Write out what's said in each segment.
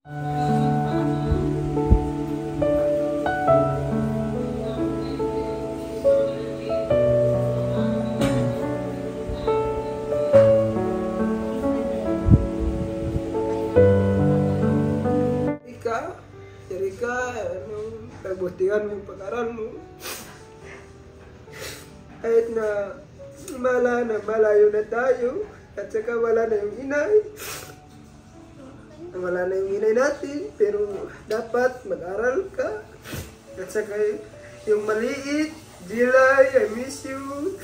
Erika, pagbutihan mo, pag-aral mo. Kahit na malayo na tayo, at saka wala na yung inay. Wala na yung inay natin, pero dapat mag-aral ka. At saka yung maliit, Jilay, I miss you.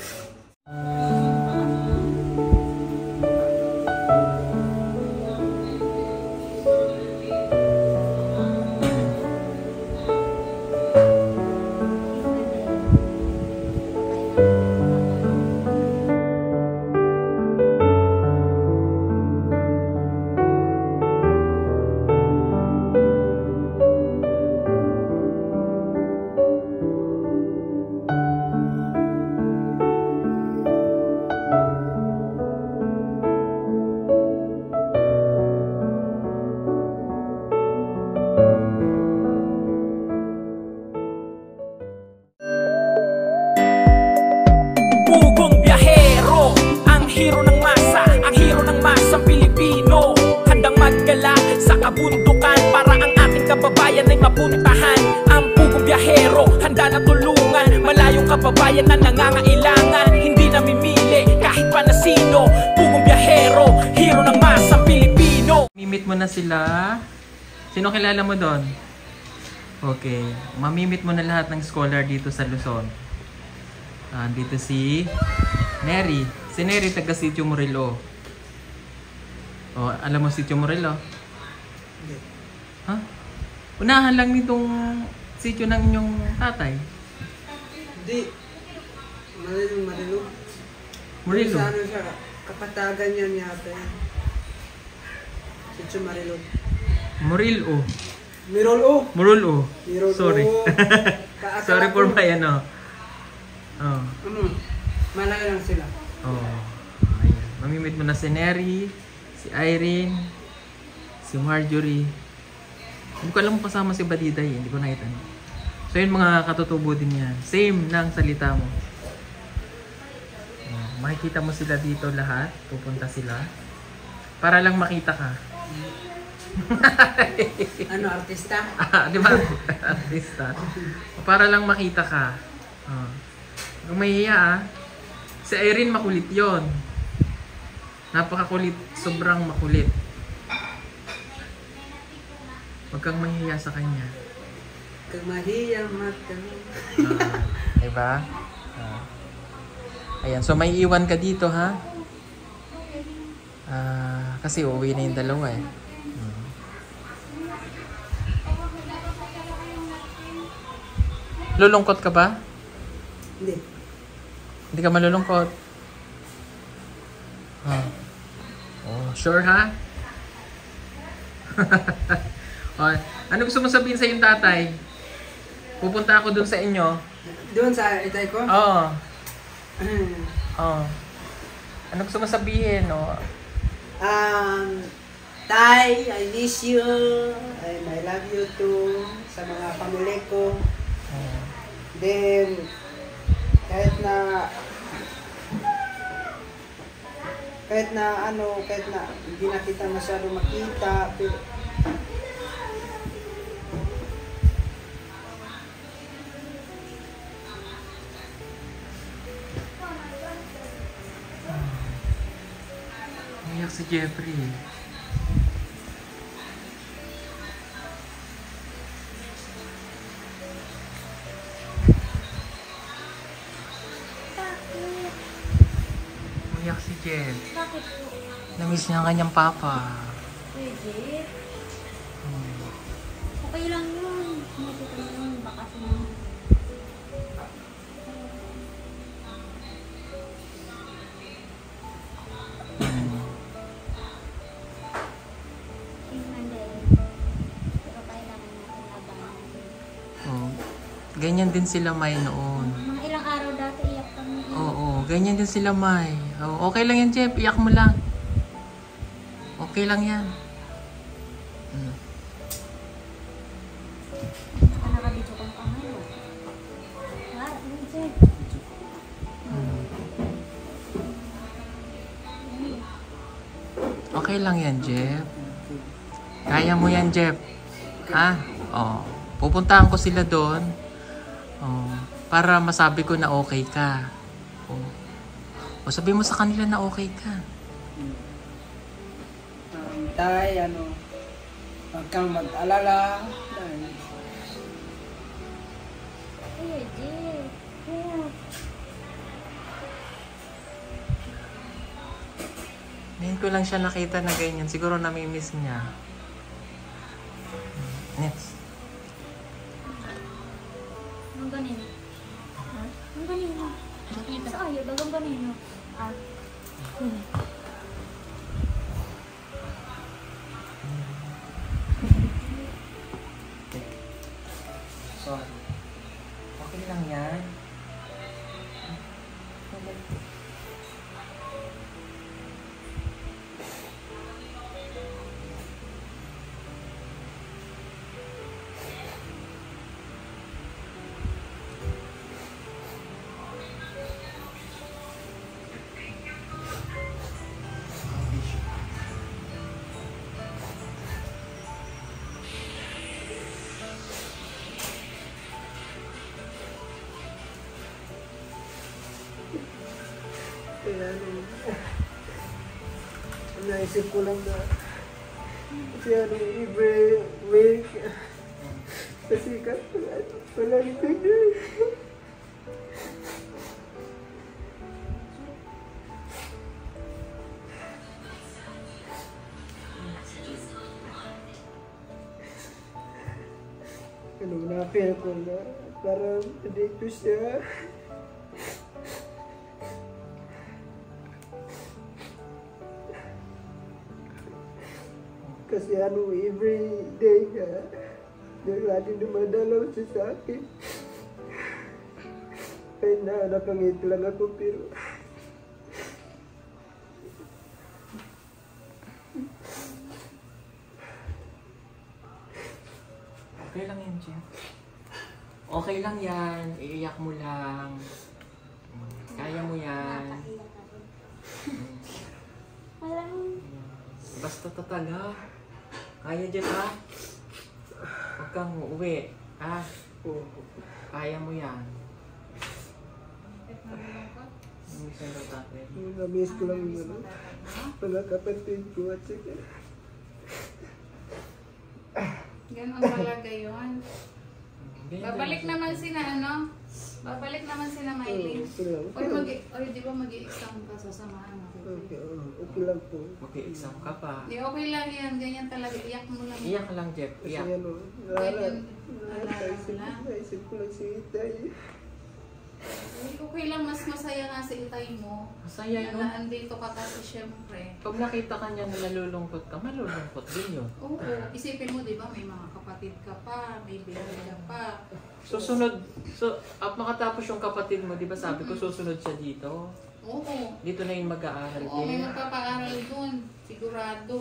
Hero ng masa, ang hero ng masang Pilipino. Handang maggala sa kabundukan para ang ating kababayan ay mapuntahan. Ang pugong biyahero, handa na tulungan malayong kababayan na nangangailangan. Hindi namimili kahit pa na sino. Pugong biyahero, hero ng masang Pilipino. Mamimit mo na sila. Sino kilala mo doon? Okay, mamimit mo na lahat ng scholar dito sa Luzon. Dito si Neri. Si Neri taga Sitio Murillo. Oh, alam mo Sitio Murillo? Hindi. Ha? Unahan lang nitong sitio ng inyong tatay. Hindi. Marilog. Murillo? Sa ano siya, kapatagan yan yata. Sitio Marilog. Murillo. Mirolo. Murillo. Mirolo. Sorry. Sorry for my ano. Oh. Malayo lang sila. Oh. Ayan. Mamimit mo na si Neri, si Irene, si Marjorie. Hindi ko alam kung kasama si Badiday, hindi ko nakita. So yun mga katutubo din yan. Same ng salita mo. Makikita mo sila dito lahat. Pupunta sila. Para lang makita ka. Ano, artista? Di ba? Artista. Para lang makita ka. Kung mahihiya si Irene makulit yon. Napakakulit. Sobrang makulit. Huwag kang mahihiya sa kanya. Kang mahihiya mata. Diba? Ayan. So may iwan ka dito ha? Kasi uuwi na yung dalawa eh. Lulungkot ka ba? Hindi. Hindi ka malulungkot? Oh, sure ha? Oh, ano gusto mo sabihin sa iyong tatay? Pupunta ako dun sa inyo. Doon sa itay ko? Oo. Oh. Ano gusto mo sabihin? Oh? Tay, I miss you. And I love you too. Sa mga pamilya ko. Then, kahit na hindi na kita masyado makita, pero umiyak si Jeffrey. Umiyak si Jeff. Bakit po? Namiss niya ang kanyang papa. Pwede. Okay lang yun. Nakita mo yung bakasyon. Ganyan din sila May noon. Mga ilang araw dati iyak kami. Oo, ganyan din sila May. Okay lang yan Jeff, iyak mo lang. Okay lang yan. Nakabidyo ko ka ngayon. Ha? Ano, Jeff? Okay lang yan, Jeff. Kaya mo yan, Jeff. Ha? Oh. Pupuntahan ko sila doon. Oh. Para masabi ko na okay ka. Oh. O sabi mo sa kanila na okay ka. Tay, huwag kang mag-alala. Dahil Kuya Jeff. Jeff. Ngayon ko lang siya nakita na ganyan. Siguro namimiss niya. Next. Ang ganino. Ha? Ang ganino. Sa ayaw, dagang ganino. Ah. Sorry. Okay lang yan. kaya naisip ko lang na kasi every week pasikat wala ni Piggy. Na-feel ko na parang dito siya. Kasi every day lagi dumadalaw siya sa akin. Kaya nakangiti lang ako pero okay lang yan, Jeff. Okay lang yan. Iiyak mo lang. Kaya mo yan. Basta tataga. Kaya, Jeff, ha? Huwag kang uuwi. Ha? Kaya mo yan. na-miss ko lang yung mga kapatid ko at saka Ganon talaga yun. Babalik naman sila, Babalik naman sila, Mylene. Oy, di ba mag-i-exam ka, sasamahan mo? Okay lang po. Mag-i-exam ka pa. Di, okay lang yan. Ganyan talaga. Iyak mo lang. Iyak lang, Jeff. Kasi Iyak. Ganyan. naisip ko lang si Itay. Okay lang. Mas masaya nga si Itay mo. Masaya yun. Na andito ka kasi syempre. Pag nakita ka niya na nalulungkot ka, malulungkot din yun. Oo. Isipin mo, di ba, may mga kapatid ka pa, may baby ka pa. Susunod, at makatapos yung kapatid mo, di ba sabi ko susunod siya dito? Oo. Dito na yung mag-aaral Oo, may din. magpapaaral dun. Sigurado.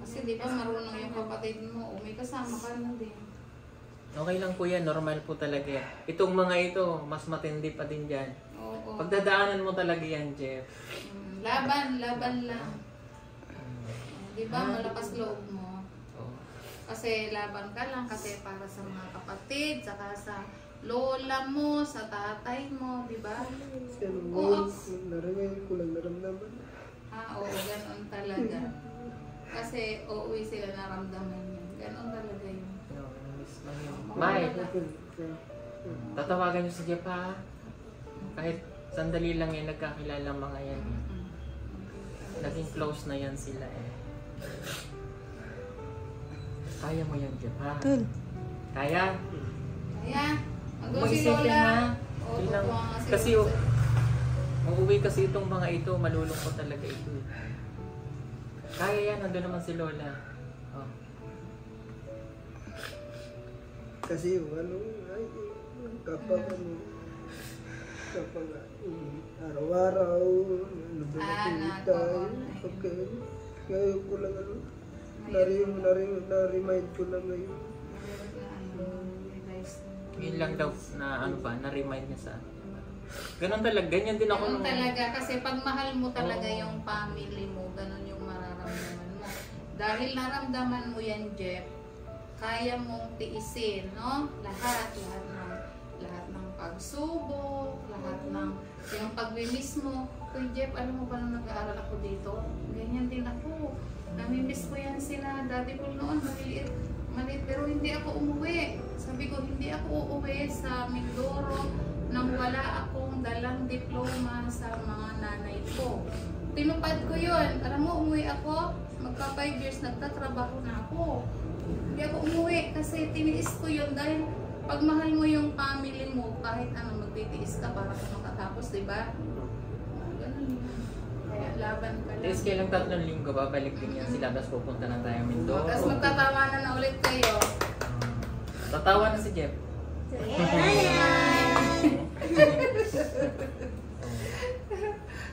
Kasi di ba marunong yung kapatid mo. O may kasama ka na din. Okay lang po yan, normal po talaga yan. Itong mga ito, mas matindi pa din dyan. Oo. Pagdadaanan mo talaga yan, Jeff. Laban lang. Di ba malakas loob mo? Oo. Kasi laban ka lang kasi para sa mga kapatid, saka sa lola mo, sa tatay mo, di ba? Naramay ko lang naramdaman. Oo, ganon talaga. Kasi uuwi sila naramdaman yun. Ganon talaga yun. May, tatawagan niyo si Jeff, ha? Kahit sandali lang yan, nagkakilala mga yan. Naging close na yan sila eh. Kaya mo yan, Jeff, ha? Kaya? Kaya, mag-go si Mag-isipin, Lola. ha? Oo, Yun lang. tutuwa nga si Kasi Lola. uuwi kasi itong mga ito, malulungkot talaga ito. Kaya yan, nandun naman si Lola. Oh. Kasi kapag araw-araw, Itay. Okay. Ngayon ko lang na-remind ko lang ngayon. Yun lang daw na ano pa, na-remind niya sa ganun talaga, ganyan din ako. Ganun talaga, kasi pag mahal mo talaga yung family mo, ganun yung mararamdaman mo. Dahil naramdaman mo yan, Jeff, kaya mong tiisin, no? Lahat ng pagsubok, lahat ng yung pag-miss mo. Uy, Jeff, alam mo ba nung nag-aaral ako dito? Ganyan din ako. Namimiss ko yan sila. Daddy ko noon, maliit, pero hindi ako umuwi. Sabi ko, hindi ako uuwi sa Mindoro nang wala akong dalang diploma sa mga nanay ko. Tinupad ko yun. Alam mo, umuwi ako, magka 5 years nagtatrabaho na ako. Hindi ako umuwi kasi tiniis ko yun dahil pag mahal mo yung family mo, kahit ano, magtitiis ka para ka makatapos, diba? Ganun yun. Kaya laban ka lang. Tapos kailang 3 linggo, babalik din yan sila, tapos pupunta na tayo Mindoro. Tapos magtatawanan na ulit kayo. Tatawa na si Jeff.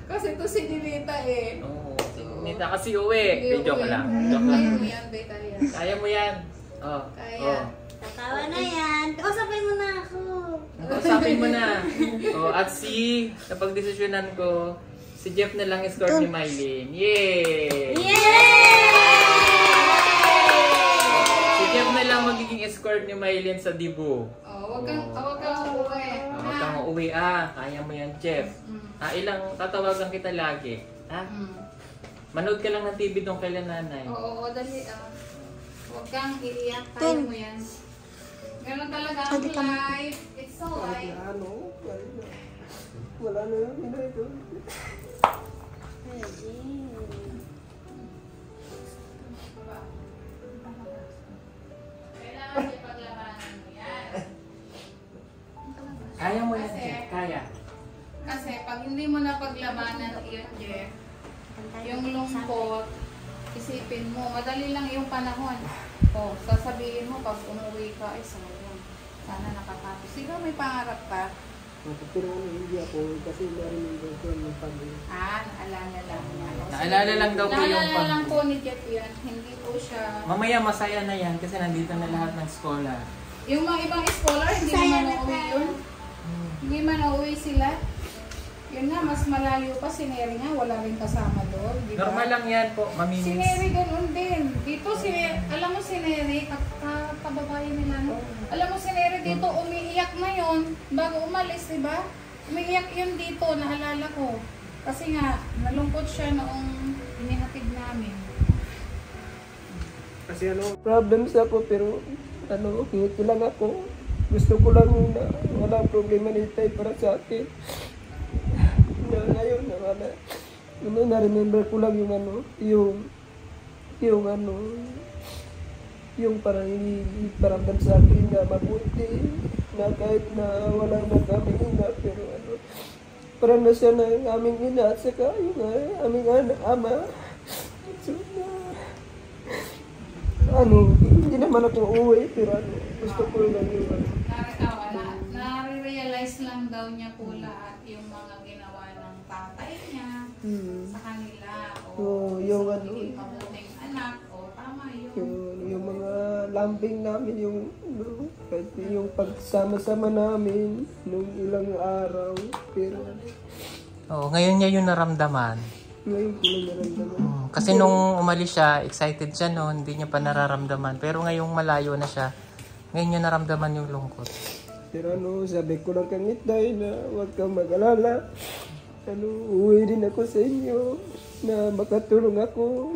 Kasi to si Ninita eh. Oo, Nita kasi uwi. Joke lang. Joke lang. Kaya mo yan, Betalia. Kaya mo yan. Oh. Kaya. Tatawa na yan. Kausapin mo na ako. Kausapin mo na. Oh, at napagdesisyonan ko, si Jeff na lang escort ni Mylene. Yay! Si Jeff na lang magiging escort ni Mylene sa Dibu. Huwag kang uuwi. Huwag kang uuwi. Kaya mo yan, Jeff. Ilang tatawagan kita lagi. Manood ka lang ng TV doon kay nanay. Oo, dali. Huwag kang iiyak. Kaya mo yan. Ganun talaga ang life. It's so life. Wala na yung ginagawa. Kailangan niya paglabanan mo yan. Kaya mo yan, Jeff. Kaya. Kasi pag hindi mo na paglabanan yun, Jeff, yung lungkot, isipin mo, madali lang yung panahon. Sasabihin mo pag umuwi ka, ay sayang, sana nakatapos. Ikaw may pangarap ka? Pero hindi ako kasi narinig ko yung pag-ibig. Naalala lang niya. Naalala lang daw po yung Naalala lang po ni Jeff yan, hindi po siya... Mamaya masaya na yan kasi nandito na lahat ng scholar. Yung mga ibang scholar, hindi naman nauwi yun. Hindi man nauwi sila. Yun nga, mas malayo pa. Si Neri nga, wala rin kasama doon. Diba? Normal lang yan po, maminis. Si Neri ganun din. Dito, alam mo si Neri, kababayan nila, no? Alam mo si Neri dito, umiiyak na yun. Bago umalis, diba? Umiiyak yun dito, naalala ko. Kasi nga, nalungkot siya noong inihatid namin. Kasi problems ako pero hingi lang ako. Gusto ko lang na walang problema ni Tay para sa akin. Ngayon, na-remember ko lang yung parang iparamdam sa akin na mabuti, na kahit na walang aming ina, pero parang na siya ng aming ina at saka yung aming ama. So, hindi naman ako uuwi, pero gusto ko lang yung Na-realize lang daw niya po lahat yung mga ginawa ng tatay niya sa kanila. Yung mabuting anak. Tama yun. Yung mga lambing namin, yung pagsama-sama namin nung ilang araw. Pero ngayon niya yung naramdaman. Ngayon ko lang naramdaman. Kasi nung umalis siya, excited siya noon, hindi niya pa nararamdaman. Pero ngayong malayo na siya, ngayon niya naramdaman yung lungkot. Pero sabi ko lang kang Itay na huwag kang mag-alala. Uwi din ako sa inyo na makatulong ako.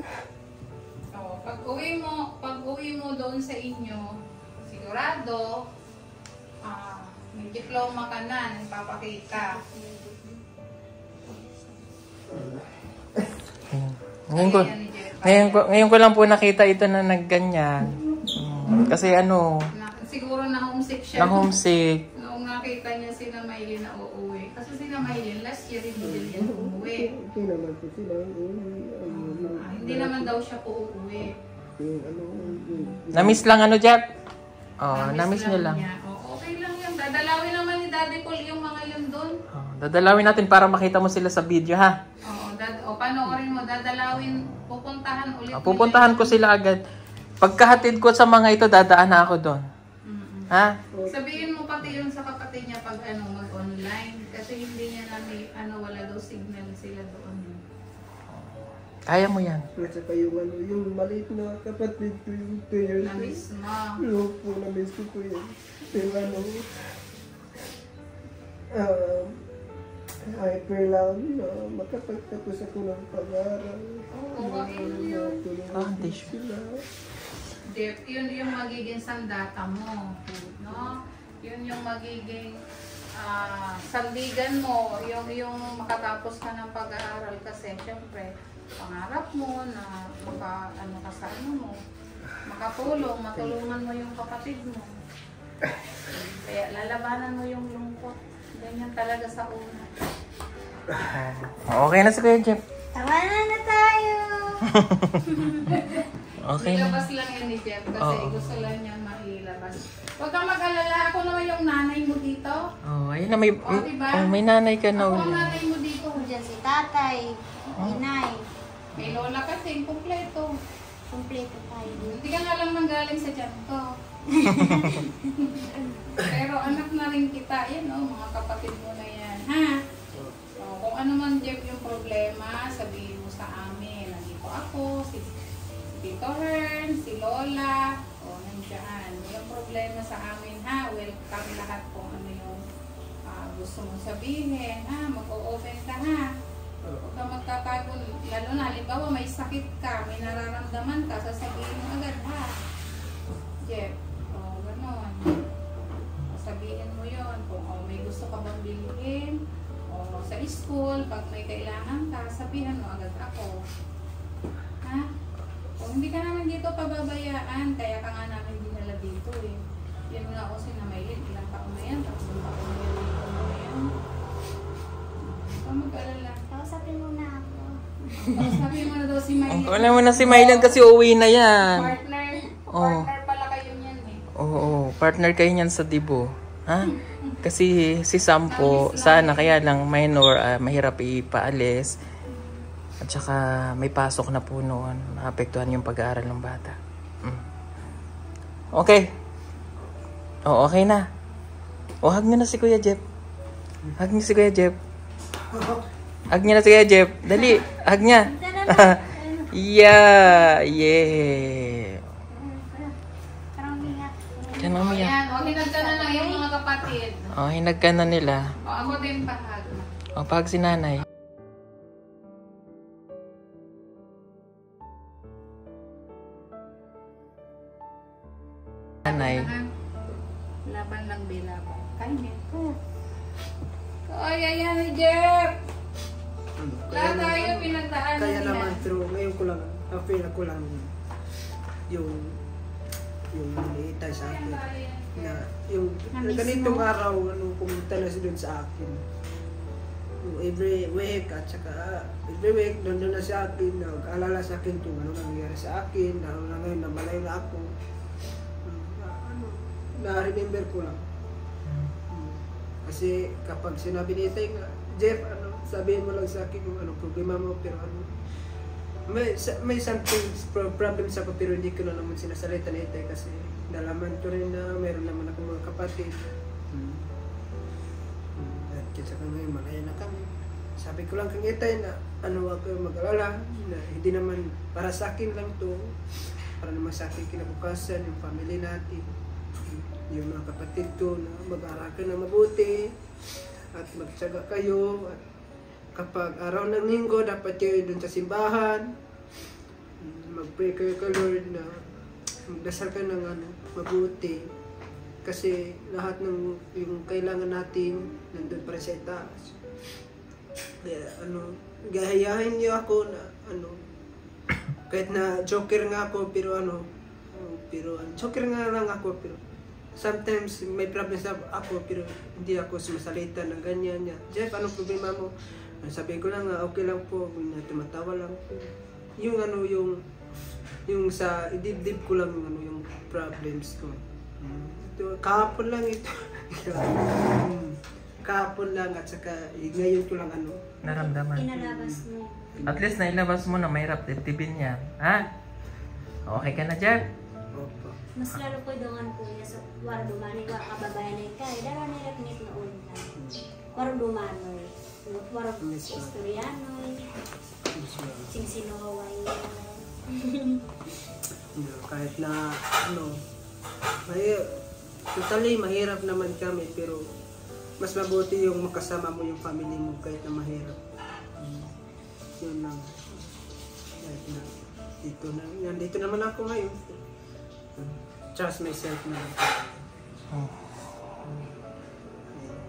Pag uwi mo doon sa inyo, sigurado, may diploma ka na, papakita. Ngayon ko lang po nakita ito na nagganyan. Kasi Siguro na homesick siya. Na-homesick. Noong nakita niya sila Mylene na uuwi. Kasi sila Mylene, last year hindi yan uuwi. Hindi naman po sila Hindi naman daw siya po uuwi. Na-miss lang Jeff? Na-miss niya lang. Okay lang yun. Dadalawin naman ni Daddy Paul yung mga yun doon. Dadalawin natin para makita mo sila sa video, ha? Panoorin mo. Dadalawin. Pupuntahan ulit. Pupuntahan ko sila agad. Pagkahatid ko sa mga ito, dadaan na ako doon. Ha? Sabihin mo pati yun sa kapatid niya pag mag-online. Kasi hindi niya wala daw signal sila doon. Kaya mo yan. At saka yung maliit na kapatid ko, yung 2 years old. Na-miss mo. Opo, na-miss ko po yan. Pero hyper lang na makapagtapos ako ng pag-aaral. Oo, yun. Tulungan sila. Jeff, yun yung magiging sandata mo. No? Yun yung magiging sandigan mo. Yung makatapos ka ng pag-aaral kasi syempre pangarap mo na makatulong, matulungan mo yung kapatid mo. Kaya lalabanan mo yung lungkot. Ganyan talaga sa una. Okay na si Kuya Jeff. Tama na tayo! Okay na. Ilabas lang yan ni Jeff kasi gusto lang niya mailabas. Huwag kang mag-alala. Ako naman yung nanay mo dito. Ayun na, may, Diba? may nanay ka na Ako ang ulit. nanay mo dito. Diyan si tatay, inay. May lola kasi, kumpleto. Kompleto tayo. Hindi ka nga lang manggaling sa tiyan ko. Pero anak na rin kita, yan mga kapatid mo na yan, ha? Kung ano man Jeff yung problema, sabihin mo sa amin. Nandito ako, si Tito Hern, si Lola, nandiyan. Yung problema sa amin, ha? Welcome lahat kung ano yung gusto mong sabihin, ha? Mag-o-open ka, ha? Huwag ka magtatago, lalo na, halimbawa may sakit ka, may nararamdaman ka, sasabihin mo agad, ha? Jeff, gano'n. Sabihin mo yon kung may gusto ka bang bilhin, o sa school, pag may kailangan ka, sabihan mo agad ako. Ha? Kung hindi ka naman dito pababayaan, kaya ka nga namin dinala dito eh. Yan nga ako sinamailin, ilang taon na yan, 3 taon na yan, dito na yan. Mag-alala. Kausapin mo na ako. Sabi mo na daw si Maylin. Wala mo na si Mylan kasi uuwi na yan. Partner pala kayo niyan eh. Oo, partner kayo niyan sa Dibo. Ha? Kasi si Sampo, sana kaya lang minor, mahirap ipaalis. At saka may pasok na po noon. Naapektuhan yung pag-aaral ng bata. Okay. Okay na. Hug niyo na si Kuya Jeff. Hug niyo si Kuya Jeff. Hug niya na si Kuya Jeff. Dali, hug niya. Yeah. Parang umiyak. Yan ang umiyak. Ayan, hinag ka na lang yung mga kapatid. Hinag ka na nila. Ako din pahag. Pag si nanay. Nanay. Laban lang bilaban. Kainin ko. Ayan ni Jeff. Lahat tayo pinagdaanan Kaya nila. naman, pero ngayon ko lang, feel ko lang yung liitay sa akin. Na, yung ganitong araw, pumunta na si doon sa akin. Yung every week, at saka every week, doon na sa akin, nag-alala sa akin kung ano nangyari sa akin, lalo na ngayon, namalay na ako. Na-remember ko lang. Kasi kapag sinabi ni Itay nga, Jeff, sabihin mo lang sa akin kung anong problema mo, pero may something problem sa ako, pero hindi ko na naman sinasalita ni Itay kasi nalaman ko rin na mayroon naman ako mga kapatid. At kasi ngayon, malaya na kami. Sabi ko lang kang Itay na huwag kayo mag-alala, na hindi naman para sa akin lang to, para naman sa akin kinabukasan, yung family natin. Yung mga kapatid ko na mag-aaral ka na mabuti at magtsaga kayo at kapag araw ng linggo dapat kayo dun sa simbahan, mag-pray kayo kay Lord na magdasal ka ng mabuti kasi lahat ng yung kailangan natin nandun pa rin sa itaas. Kaya gahayahin niyo ako na kahit na joker nga ako pero joker nga lang ako pero sometimes may problem sa ako pero hindi ako sumasalita ng ganyan niya. Jeff, anong problema mo? Sabihin ko lang okay lang po, tumatawa lang po. Yung sa idibdib ko lang yung problems ko. Ito, kahapon lang ito. Kahapon lang at saka ngayon ko lang Naramdaman. Inalabas mo. At least nailabas mo na mahirap dibdibin yan. Ha? Okay ka na, Jeff? Opo. Mas lalo po doon po niya sa Waradumanoy, kababayan na kay dara nila pinit na unta. Waradumanoy, Istorianoy, Singsinoway. Kahit na totally mahirap naman kami, pero mas mabuti yung makasama mo yung family mo kahit na mahirap. Yun lang. Kahit na dito naman ako ngayon. Trust myself na.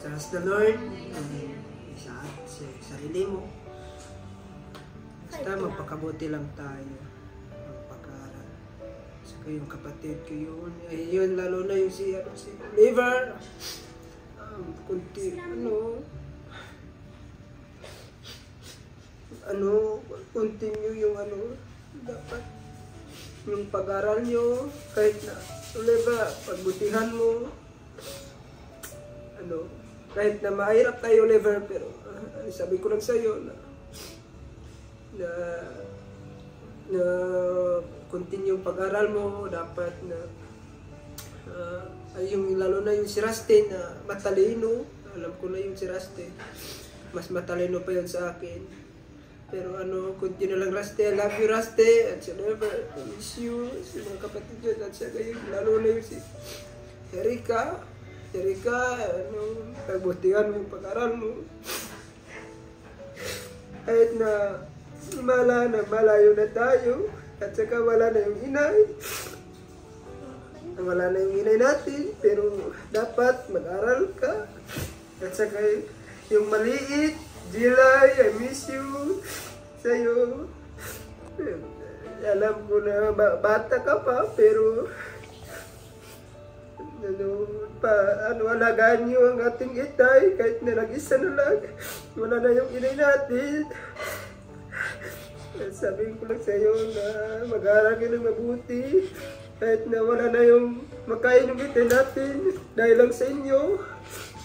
Trust the Lord. Sa sarili mo. Basta magpakabuti lang tayo. Magpaka-aral. Saka yung kapatid ko yun. Yun, lalo na yung si Oliver. Continue yung dapat yung pag-aral nyo, kahit na Oliver, pagbutihan mo, kahit na mahirap tayo, Oliver, pero sabi ko lang sa'yo na continue yung pag-aral mo, dapat na lalo na yung si Rusty na matalino. Alam ko na yung si Rusty, mas matalino pa yun sa akin. Pero continue lang, Rusty. I love you, Rusty. At si Oliver, I miss you. Si mga kapatid yun. At siya kayo, lalo na yung si Erika. Pagbutihan mo yung pag-aral mo. Kahit na malayo na tayo. At saka wala na yung inay. Wala na yung inay natin. Pero dapat mag-aral ka. At saka yung maliit, Jilay, I miss you. Sa'yo. Alam ko na bata ka pa, pero alagaan niyo ang ating itay kahit na nag-isa na lang. Wala na yung inay natin. Sabihin ko lang sa'yo na mag-aaral ka ng mabuti kahit na wala na yung makain ng itay natin dahil lang sa inyo.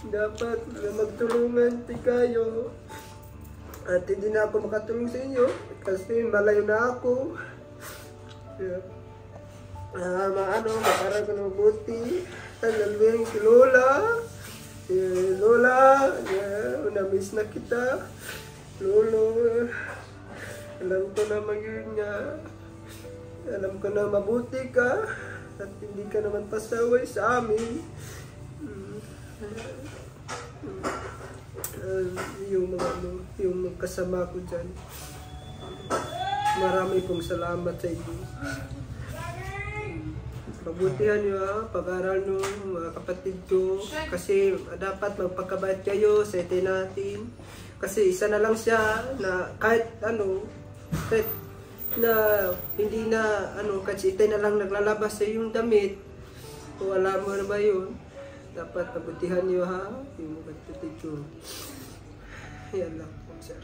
Dapat magtulungan kayo. At hindi na ako makatulong sa inyo kasi malayo na ako. Mag-aral ka ng mabuti. Lalo yung si Lola. Lola, na-miss na kita. Lolo, alam ko na alam ko na mabuti ka. At hindi ka naman pasaway sa amin. Yung kasama ko dyan. Marami pong salamat sa inyo. Pabutihan nyo pag-aral nyo mga kapatid ko. Kasi dapat magpakabait kayo sa itay natin. Kasi isa na lang siya na kahit na hindi na kahit si itay na lang naglalabas sa yung damit. Kung alam mo na ba yun, dapat pabutihan nyo yung mga kapatid ko. Yan lang po, sir.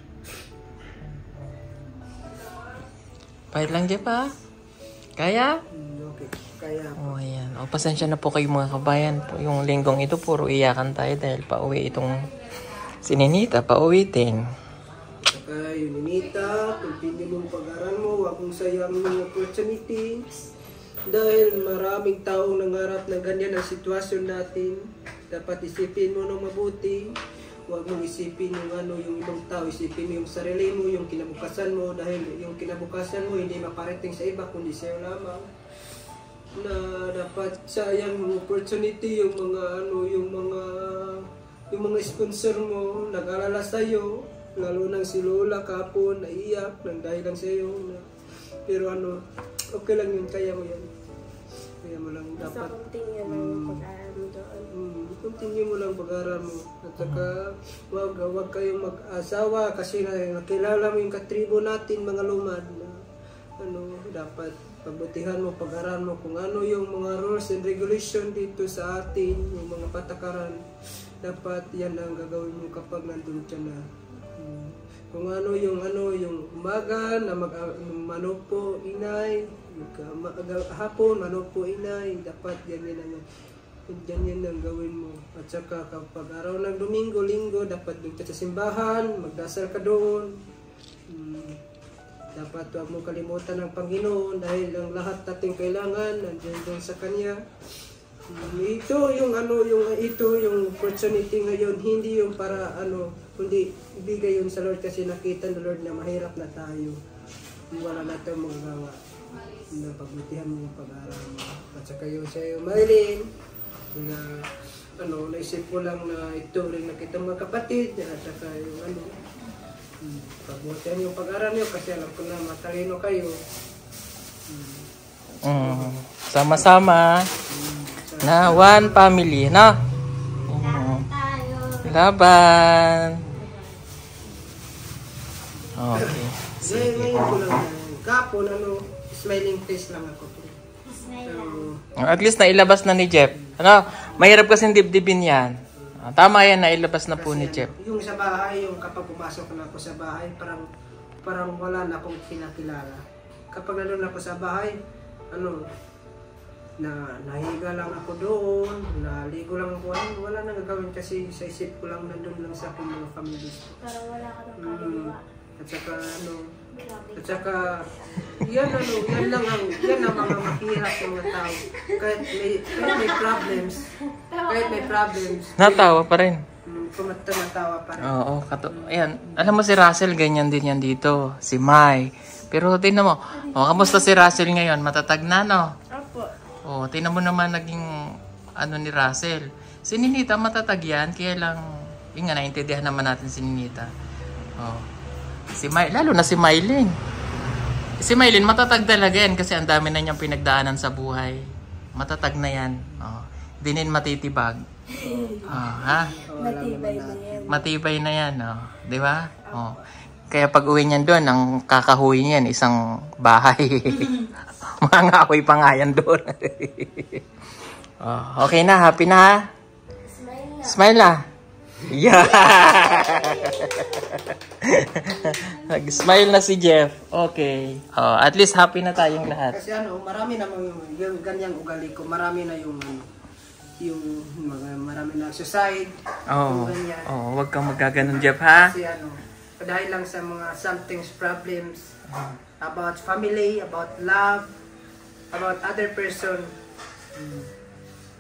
Pahit lang dyan pa. Kaya? Okay, kaya po. Ayan. Pasensya na po kayo mga kabayan. Yung linggong ito, puro iyakan tayo dahil pauwi itong si Ninita, pauwitin. Saka yung Ninita, continue mong pag-aral mo, huwag mong sayang yung opportunity. Dahil maraming taong nangarap na ganyan ang sitwasyon natin. Dapat isipin mo ng mabuti. Huwag mong isipin yung ibang tao. Isipin mo yung sarili mo, yung kinabukasan mo. Dahil yung kinabukasan mo hindi maparating sa iba, kundi sa'yo lamang. Na dapat sayang yung opportunity, yung mga sponsor mo, nag-alala sa'yo. Lalo nang si Lola kapon, naiyak, nang dahil lang sa'yo. Pero okay lang yun, kaya mo yan. Kaya mo lang dapat. Basta continue lang pag-aaral mo doon. Continue mo lang pag-aaral mo. At saka, wag kayong mag-asawa kasi nakilala mo yung katribo natin, mga lumad. Na, dapat pabutihan mo, pag-aaral mo kung ano yung mga rules and regulation dito sa atin, yung mga patakaran. Dapat yan ang gagawin mo kapag nandun ka na. Kung yung umaga na manopo inay, hapon manopo inay, dapat yan ang gawin mo. At saka kapag araw ng Domingo, Linggo, dapat doon ka sa simbahan, magdasal ka doon. Dapat huwag mo kalimutan ng Panginoon dahil ang lahat nating kailangan nandiyan doon sa Kanya. Ito yung opportunity ngayon, hindi yung para kundi ibigay yun sa Lord kasi nakita ng Lord na mahirap na tayo. Wala na tayong magagawa. Pagbutihan mo yung pag-aaral mo. At saka yung sa'yo, Maylin, na naisip ko lang na ito rin nakita mga kapatid, at saka yung pagbutihan yung pag-aaral nyo kasi alam ko na matalino kayo. Sama-sama na one family, no? Laban. Okay. Ngayon ko lang kapon, smiling face lang ako. At least nailabas na ni Jeff. Mahirap kasing dibdibin yan. Tama yan, nailabas na po ni Jeff. Yung sa bahay, yung kapag pumasok na ako sa bahay, parang wala na akong kinakilala. Kapag nandun ako sa bahay, nahiga lang ako doon, naligo lang ako, wala nang gagawin kasi sa isip ko lang nandun lang sa aking mga families ko. Parang wala ka nang kaluluwa. At saka, yan lang ang mga mahirap ng mga tao. Kahit may problems. Natawa pa rin. Tumatawa pa rin. Oo, ayan. Alam mo si Russell, ganyan din yan dito. Si Mai. Pero tingnan mo, kamusta si Russell ngayon? Matatag na, no? Opo. Tingnan mo naman naging ni Russell. Si Ninita matatag yan, kaya lang, yun nga, naintindihan naman natin si Ninita. Si lalo na si Mylene. Si Mylene matatag talaga yan kasi ang dami na niyang pinagdaanan sa buhay. Matatag na yan. Hindi rin matitibag. Matibay na yan. Matibay na yan. Di ba? Kaya pag uwi niyan doon, ang kakahuwi niyan, isang bahay. Mga ako'y pa nga yan doon. Okay na, happy na ha? Smile na. Yeah! Nag-smile na si Jeff. Okay. At least happy na tayong lahat. Kasi marami na yung ganyang ugali ko. Marami na yung marami na suicide. Wag kang magaganon, Jeff, ha? Kasi dahil lang sa mga something's problems about family, about love, about other person.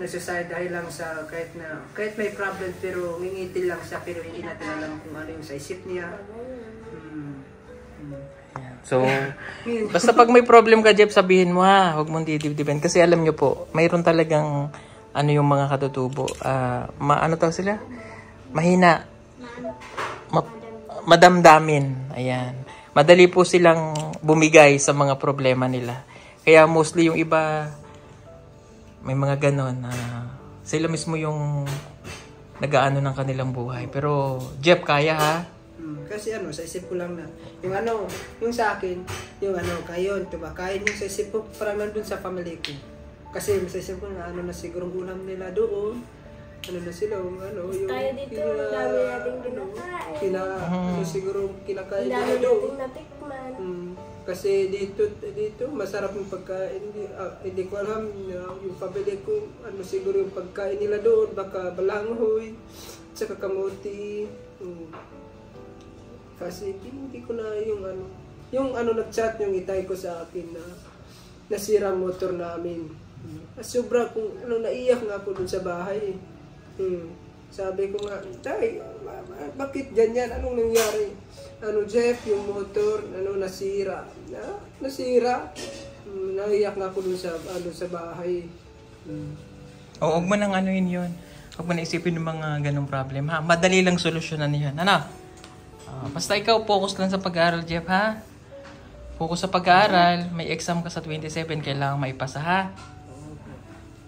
Nasa-suicide dahil lang sa kahit may problem pero ngingitil lang siya pero hindi natin alam kung ano yung sa isip niya. So, basta pag may problem ka, Jeff, sabihin mo ha, huwag mong didibdiban kasi alam nyo po, mayroon talagang yung mga katutubo, sila? Mahina. Madamdamin. Ayan. Madali po silang bumigay sa mga problema nila. Kaya mostly yung iba may mga ganon sila mismo yung nag-aano ng kanilang buhay. Pero Jeff, kaya ha? Kasi sa isip ko lang na yung sa akin, yung kayo, diba? Kain yung sa isip ko parang nandun sa family ko. Kasi sa isip ko na na siguro ulam nila doon. Na sila yung tayo dito, dami nating kinakain. Siguro kinakain nila Dami doon. nating natikman. Kasi dito masarap yung pagkain. Hindi ko alam yung pabili ko siguro yung pagkain nila doon baka balanghoy tsaka kamuti. Kasi hindi ko na yung nag-chat yung itay ko sa akin na nasira motor namin. Sobra kung naiyak nga ako dun sa bahay. Sabi ko nga, tay, bakit ganyan? Anong nangyari? Jeff, yung motor, nasira. Nasira. Naiyak nga ako dun sa bahay. Huwag mo nang yun. Huwag mo na isipin yung mga ganong problem, ha? Madali lang solusyonan yan. Basta ikaw, focus lang sa pag-aaral, Jeff, ha? Focus sa pag-aaral. May exam ka sa 27, kailangan maipasa, ha?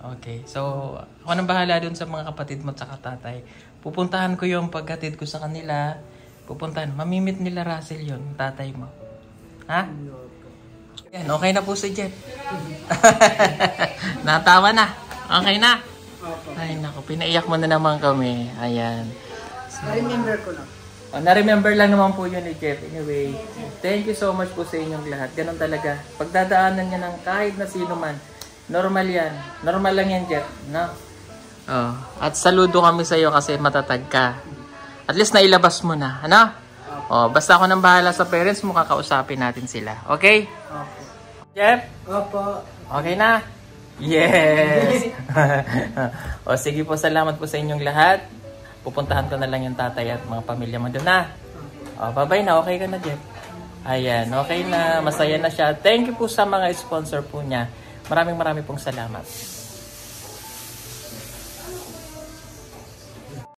Okay, so ako nang bahala dun sa mga kapatid mo at saka tatay. Pupuntahan ko yung paghatid ko sa kanila. Mamimit nila Russell yun, tatay mo. Ha? Yan, okay na po si Jeff. Natawa na. Okay na. Ay, naku, pinaiyak mo na naman kami. Ayan. So, Na-remember ko lang. Na-remember lang naman po yun ni Jeff. Anyway, thank you so much po sa inyong lahat. Ganon talaga. Pagdadaanan niya ng kahit na sino man, normal yan. Normal lang yan, Jeff. No? At saludo kami sa iyo kasi matatag ka. At least nailabas mo na. Oh, basta ako nang bahala sa parents mo, kakausapin natin sila. Okay? Opo. Jeff? Opo. Okay na? Yes! O sige po, salamat po sa inyong lahat. Pupuntahan ko na lang yung tatay at mga pamilya mo doon na. O, bye-bye na. Okay ka na, Jeff? Ayan, okay na. Masaya na siya. Thank you po sa mga sponsor po niya. Maraming pong salamat.